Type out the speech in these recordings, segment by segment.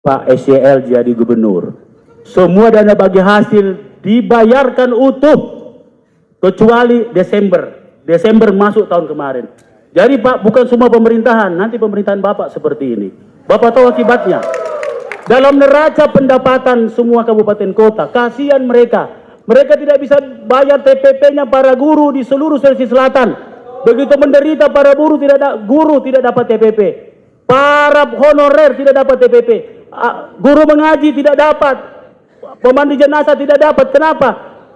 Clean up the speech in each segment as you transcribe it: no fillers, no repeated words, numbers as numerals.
Pak SYL jadi gubernur. Semua dana bagi hasil dibayarkan utuh kecuali Desember masuk tahun kemarin. Jadi Pak, bukan semua pemerintahan, nanti pemerintahan Bapak seperti ini. Bapak tahu akibatnya. Dalam neraca pendapatan semua kabupaten kota, kasihan mereka. Mereka tidak bisa bayar TPP-nya para guru di seluruh Sulawesi Selatan. Begitu menderita para guru tidak dapat TPP. Para honorer tidak dapat TPP. Guru mengaji tidak dapat. Pemandu jenazah tidak dapat. Kenapa?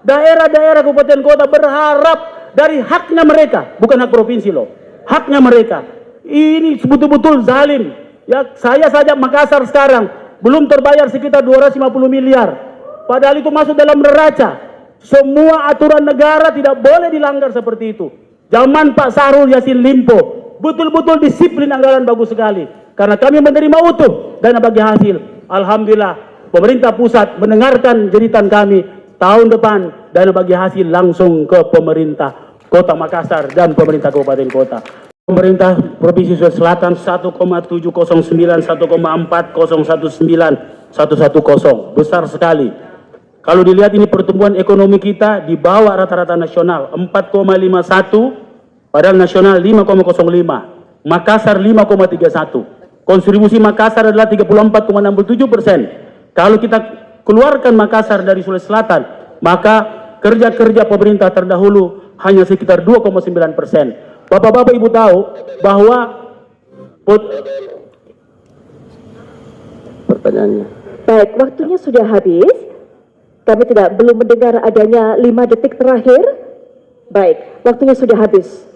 Daerah-daerah kabupaten kota berharap dari haknya mereka, bukan hak provinsi loh. Haknya mereka. Ini betul-betul zalim. Ya, saya saja Makassar sekarang belum terbayar sekitar 250 miliar. Padahal itu masuk dalam neraca. Semua aturan negara tidak boleh dilanggar seperti itu. Zaman Pak Syahrul Yassin Limpo, betul-betul disiplin anggaran bagus sekali. Karena kami menerima utuh dana bagi hasil. Alhamdulillah, pemerintah pusat mendengarkan jeritan kami. Tahun depan dana bagi hasil langsung ke pemerintah Kota Makassar dan pemerintah kabupaten kota. Pemerintah Provinsi Sulawesi Selatan 1,709, 1,4019, 110. Besar sekali. Kalau dilihat ini pertumbuhan ekonomi kita di bawah rata-rata nasional 4,51, padahal nasional 5,05. Makassar 5,31. Kontribusi Makassar adalah 34,67%. Kalau kita keluarkan Makassar dari Sulawesi Selatan, maka kerja-kerja pemerintah terdahulu hanya sekitar 2,9%. Bapak-bapak Ibu tahu bahwa pertanyaannya. Baik, waktunya sudah habis. Kami belum mendengar adanya 5 detik terakhir. Baik, waktunya sudah habis.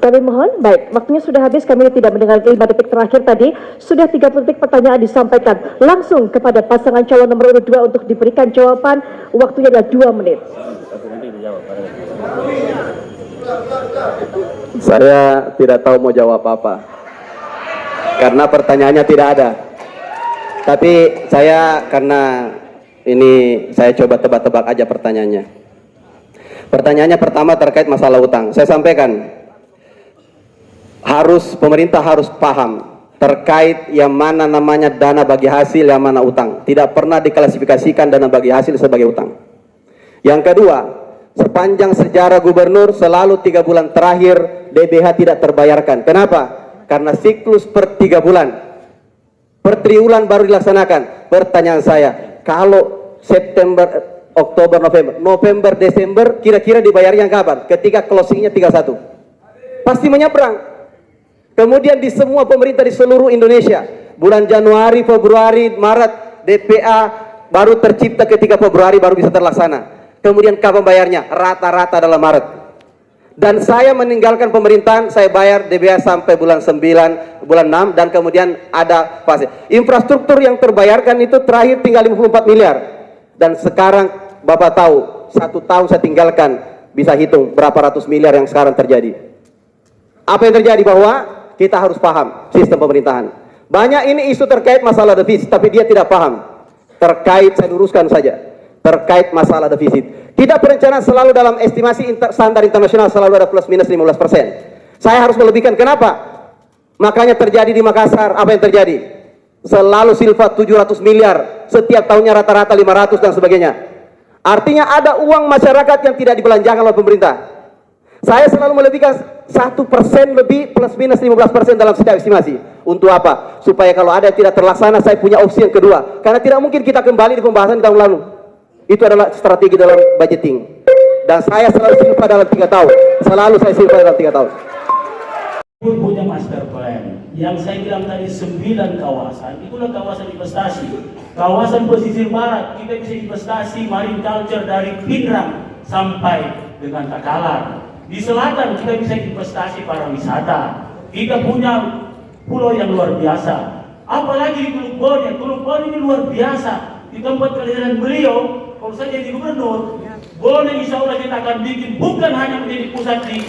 Kami mohon, baik, waktunya sudah habis, kami tidak mendengar 5 detik terakhir tadi. Sudah 30 detik pertanyaan disampaikan langsung kepada pasangan calon nomor urut 2 untuk diberikan jawaban. Waktunya adalah 2 menit. Saya tidak tahu mau jawab apa, karena pertanyaannya tidak ada. Tapi saya, karena ini saya coba tebak-tebak aja pertanyaannya. Pertanyaannya pertama terkait masalah utang. Saya sampaikan, pemerintah harus paham terkait yang mana namanya dana bagi hasil, yang mana utang. Tidak pernah diklasifikasikan dana bagi hasil sebagai utang. Yang kedua, sepanjang sejarah gubernur selalu 3 bulan terakhir DBH tidak terbayarkan. Kenapa? Karena siklus per 3 bulan, per triwulan baru dilaksanakan. Pertanyaan saya, kalau September, Oktober, November, Desember, kira-kira dibayarnya kapan? Ketika closingnya 31, pasti menyeberang. Kemudian di semua pemerintah di seluruh Indonesia, bulan Januari, Februari, Maret, DPA baru tercipta ketika Februari baru bisa terlaksana. Kemudian kapan bayarnya? Rata-rata dalam Maret. Dan saya meninggalkan pemerintahan, saya bayar DBH sampai bulan 9, bulan 6, dan kemudian ada fase. Infrastruktur yang terbayarkan itu terakhir tinggal 54 miliar. Dan sekarang Bapak tahu, 1 tahun saya tinggalkan, bisa hitung berapa ratus miliar yang sekarang terjadi. Apa yang terjadi? Bahwa kita harus paham sistem pemerintahan. Banyak ini isu terkait masalah defisit, tapi dia tidak paham. Terkait, saya luruskan saja, terkait masalah defisit. Kita perencanaan selalu dalam estimasi standar internasional selalu ada plus minus 15%. Saya harus melebihkan. Kenapa? Makanya terjadi di Makassar, apa yang terjadi? Selalu silva 700 miliar, setiap tahunnya rata-rata 500 dan sebagainya. Artinya ada uang masyarakat yang tidak dibelanjakan oleh pemerintah. Saya selalu melebihkan 1% lebih plus minus 15% dalam setiap estimasi. Untuk apa? Supaya kalau ada yang tidak terlaksana, saya punya opsi yang kedua. Karena tidak mungkin kita kembali di pembahasan di tahun lalu. Itu adalah strategi dalam budgeting. Dan saya selalu silva dalam 3 tahun. Selalu saya silva dalam 3 tahun. Punya master plan yang saya bilang tadi 9 kawasan, itulah kawasan investasi. Kawasan pesisir barat kita bisa investasi marine culture dari Pinrang sampai dengan Takalar. Di selatan kita bisa investasi pariwisata. Kita punya pulau yang luar biasa. Apalagi di Teluk Bone. Teluk Bone ini luar biasa. Di tempat kelahiran beliau, kalau saya jadi gubernur, Bone insya Allah kita akan bikin bukan hanya menjadi pusat di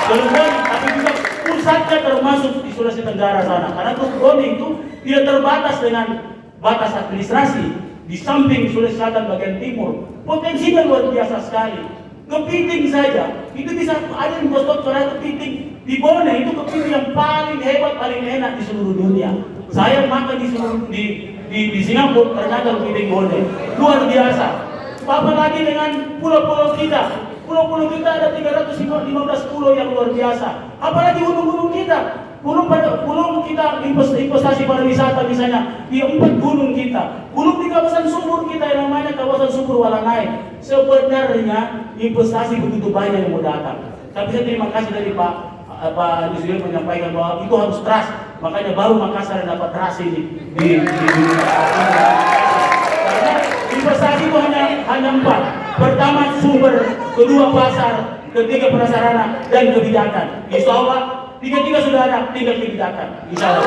Teluk Bone, tapi juga pusatnya termasuk di Sulawesi Tenggara sana. Karena Teluk Bone itu tidak terbatas dengan batas administrasi. Di samping Sulawesi Selatan bagian timur, potensinya luar biasa sekali. Kepiting saja, itu bisa ada infrastruktur kepiting di Bone, itu kepiting yang paling hebat, paling enak di seluruh dunia. Saya makan di Singapura, ternyata lebih tinggi, luar biasa. Apalagi dengan pulau-pulau kita. Pulau-pulau kita ada 315 pulau yang luar biasa. Apalagi gunung-gunung kita. Belum kita investasi pariwisata misalnya di 4 gunung kita, belum di kawasan subur kita yang namanya kawasan subur Walanai. Sebenarnya investasi begitu banyak yang mau datang. Tapi saya terima kasih dari Pak Yusril menyampaikan bahwa itu harus trust, makanya baru Makassar dapat trust ini di dunia. Karena investasi itu hanya 4. Pertama sumber, kedua pasar, ketiga prasarana dan kebijakan. Insya Allah 3 sudah ada, tinggal kebijakan. Insya Allah.